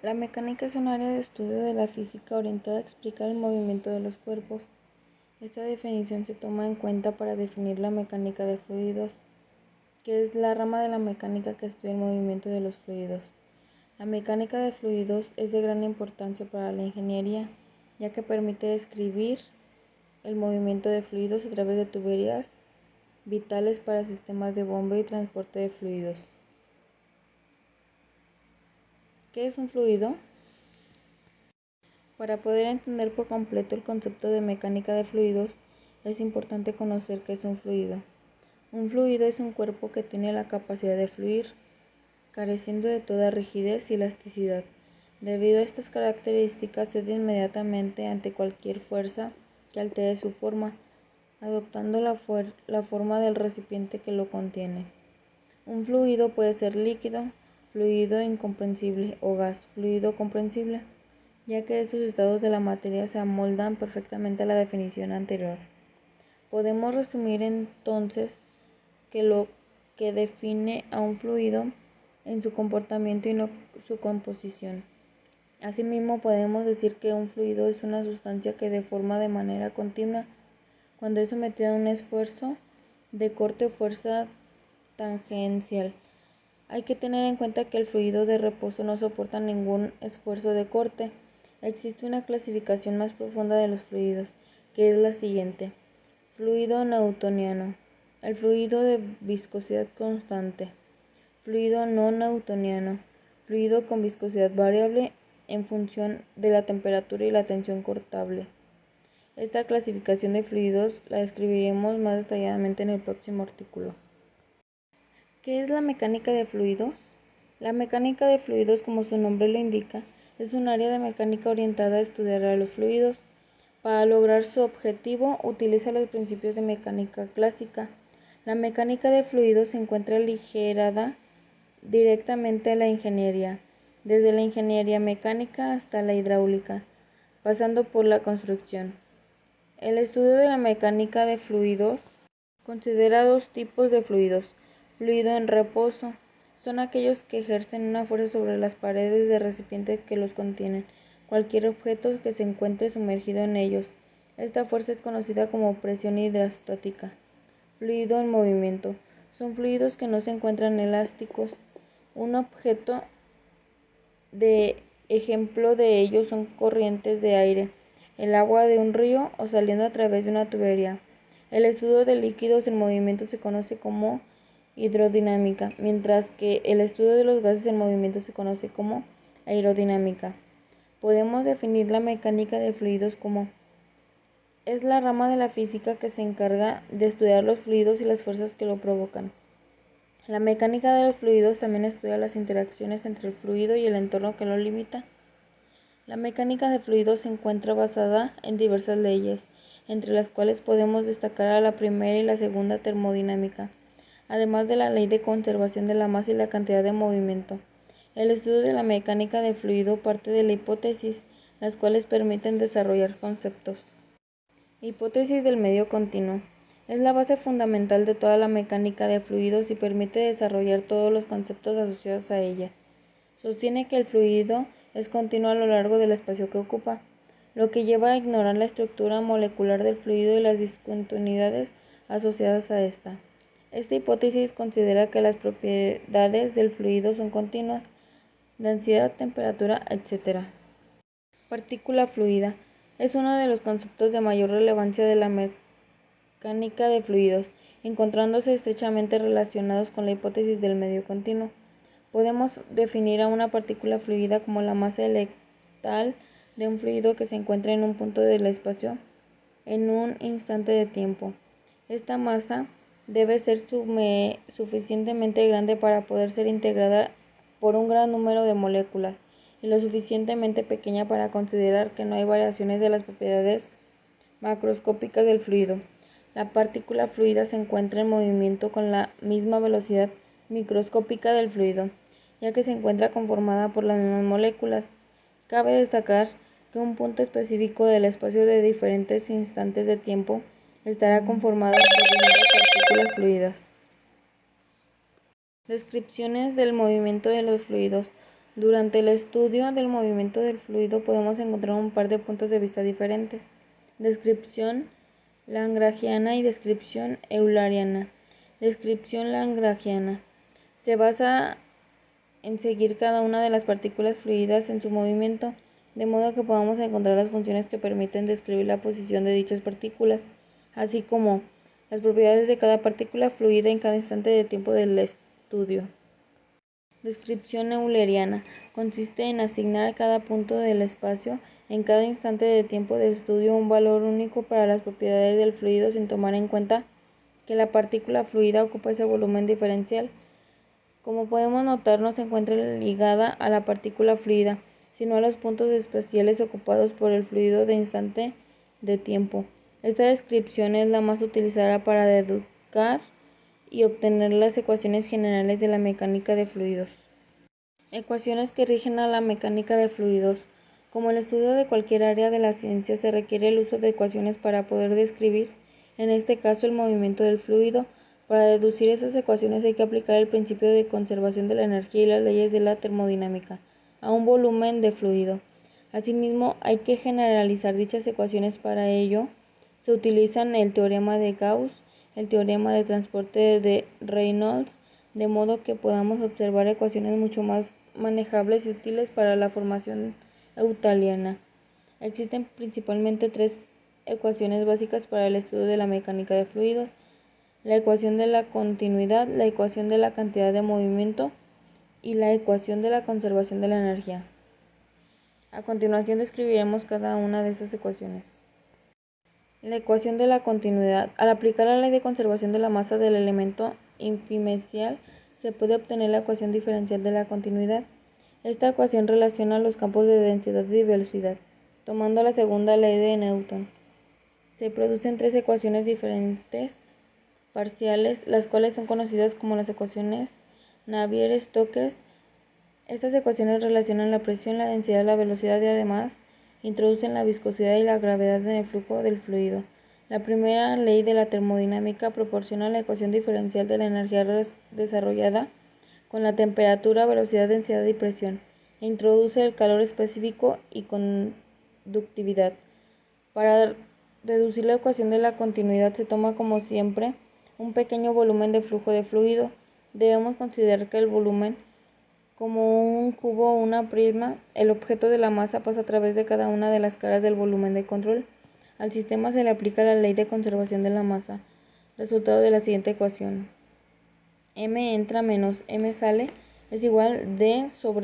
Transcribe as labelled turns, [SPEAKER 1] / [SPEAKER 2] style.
[SPEAKER 1] La mecánica es un área de estudio de la física orientada a explicar el movimiento de los cuerpos. Esta definición se toma en cuenta para definir la mecánica de fluidos, que es la rama de la mecánica que estudia el movimiento de los fluidos. La mecánica de fluidos es de gran importancia para la ingeniería, ya que permite describir el movimiento de fluidos a través de tuberías vitales para sistemas de bombeo y transporte de fluidos. ¿Qué es un fluido? Para poder entender por completo el concepto de mecánica de fluidos, es importante conocer qué es un fluido. Un fluido es un cuerpo que tiene la capacidad de fluir, careciendo de toda rigidez y elasticidad. Debido a estas características, cede inmediatamente ante cualquier fuerza que altere su forma, adoptando la forma del recipiente que lo contiene. Un fluido puede ser líquido, fluido incompresible o gas, fluido compresible, ya que estos estados de la materia se amoldan perfectamente a la definición anterior. Podemos resumir entonces que lo que define a un fluido en su comportamiento y no su composición. Asimismo, podemos decir que un fluido es una sustancia que deforma de manera continua cuando es sometida a un esfuerzo de corte o fuerza tangencial. Hay que tener en cuenta que el fluido de reposo no soporta ningún esfuerzo de corte. Existe una clasificación más profunda de los fluidos, que es la siguiente. Fluido newtoniano. El fluido de viscosidad constante. Fluido no newtoniano. Fluido con viscosidad variable en función de la temperatura y la tensión cortable. Esta clasificación de fluidos la describiremos más detalladamente en el próximo artículo. ¿Qué es la mecánica de fluidos? La mecánica de fluidos, como su nombre lo indica, es un área de mecánica orientada a estudiar a los fluidos. Para lograr su objetivo, utiliza los principios de mecánica clásica. La mecánica de fluidos se encuentra ligada directamente a la ingeniería, desde la ingeniería mecánica hasta la hidráulica, pasando por la construcción. El estudio de la mecánica de fluidos considera dos tipos de fluidos. Fluido en reposo son aquellos que ejercen una fuerza sobre las paredes de recipientes que los contienen, cualquier objeto que se encuentre sumergido en ellos. Esta fuerza es conocida como presión hidrostática. Fluido en movimiento son fluidos que no se encuentran elásticos. Un objeto de ejemplo de ellos son corrientes de aire, el agua de un río o saliendo a través de una tubería. El estudio de líquidos en movimiento se conoce como hidrodinámica, mientras que el estudio de los gases en movimiento se conoce como aerodinámica. Podemos definir la mecánica de fluidos como es la rama de la física que se encarga de estudiar los fluidos y las fuerzas que lo provocan. La mecánica de los fluidos también estudia las interacciones entre el fluido y el entorno que lo limita. La mecánica de fluidos se encuentra basada en diversas leyes, entre las cuales podemos destacar a la primera y la segunda termodinámica, además de la ley de conservación de la masa y la cantidad de movimiento. El estudio de la mecánica de fluido parte de la hipótesis, las cuales permiten desarrollar conceptos. Hipótesis del medio continuo. Es la base fundamental de toda la mecánica de fluidos y permite desarrollar todos los conceptos asociados a ella. Sostiene que el fluido es continuo a lo largo del espacio que ocupa, lo que lleva a ignorar la estructura molecular del fluido y las discontinuidades asociadas a esta. Esta hipótesis considera que las propiedades del fluido son continuas, densidad, temperatura, etc. Partícula fluida. Es uno de los conceptos de mayor relevancia de la mecánica de fluidos, encontrándose estrechamente relacionados con la hipótesis del medio continuo. Podemos definir a una partícula fluida como la masa elemental de un fluido que se encuentra en un punto del espacio en un instante de tiempo. Esta masa debe ser suficientemente grande para poder ser integrada por un gran número de moléculas y lo suficientemente pequeña para considerar que no hay variaciones de las propiedades macroscópicas del fluido. La partícula fluida se encuentra en movimiento con la misma velocidad microscópica del fluido, ya que se encuentra conformada por las mismas moléculas. Cabe destacar que un punto específico del espacio de diferentes instantes de tiempo estará conformado por distintas partículas fluidas. Descripciones del movimiento de los fluidos. Durante el estudio del movimiento del fluido podemos encontrar un par de puntos de vista diferentes: descripción lagrangiana y descripción euleriana. Descripción lagrangiana se basa en seguir cada una de las partículas fluidas en su movimiento, de modo que podamos encontrar las funciones que permiten describir la posición de dichas partículas, así como las propiedades de cada partícula fluida en cada instante de tiempo del estudio. Descripción euleriana consiste en asignar a cada punto del espacio en cada instante de tiempo de estudio un valor único para las propiedades del fluido sin tomar en cuenta que la partícula fluida ocupa ese volumen diferencial. Como podemos notar, no se encuentra ligada a la partícula fluida, sino a los puntos espaciales ocupados por el fluido de instante de tiempo. Esta descripción es la más utilizada para deducir y obtener las ecuaciones generales de la mecánica de fluidos. Ecuaciones que rigen a la mecánica de fluidos. Como el estudio de cualquier área de la ciencia, se requiere el uso de ecuaciones para poder describir, en este caso, el movimiento del fluido. Para deducir esas ecuaciones hay que aplicar el principio de conservación de la energía y las leyes de la termodinámica a un volumen de fluido. Asimismo, hay que generalizar dichas ecuaciones. Para ello, se utilizan el teorema de Gauss, el teorema de transporte de Reynolds, de modo que podamos observar ecuaciones mucho más manejables y útiles para la formación euleriana. Existen principalmente tres ecuaciones básicas para el estudio de la mecánica de fluidos: la ecuación de la continuidad, la ecuación de la cantidad de movimiento y la ecuación de la conservación de la energía. A continuación describiremos cada una de estas ecuaciones. La ecuación de la continuidad. Al aplicar la ley de conservación de la masa del elemento infinitesimal, se puede obtener la ecuación diferencial de la continuidad. Esta ecuación relaciona los campos de densidad y velocidad, tomando la segunda ley de Newton. Se producen tres ecuaciones diferentes parciales, las cuales son conocidas como las ecuaciones Navier-Stokes. Estas ecuaciones relacionan la presión, la densidad, la velocidad y además introducen la viscosidad y la gravedad en el flujo del fluido. La primera ley de la termodinámica proporciona la ecuación diferencial de la energía desarrollada con la temperatura, velocidad, densidad y presión, e introduce el calor específico y conductividad. Para deducir la ecuación de la continuidad se toma como siempre un pequeño volumen de flujo de fluido. Debemos considerar que el volumen como un cubo o una prisma. El objeto de la masa pasa a través de cada una de las caras del volumen de control. Al sistema se le aplica la ley de conservación de la masa. Resultado de la siguiente ecuación: M entra menos M sale es igual D sobre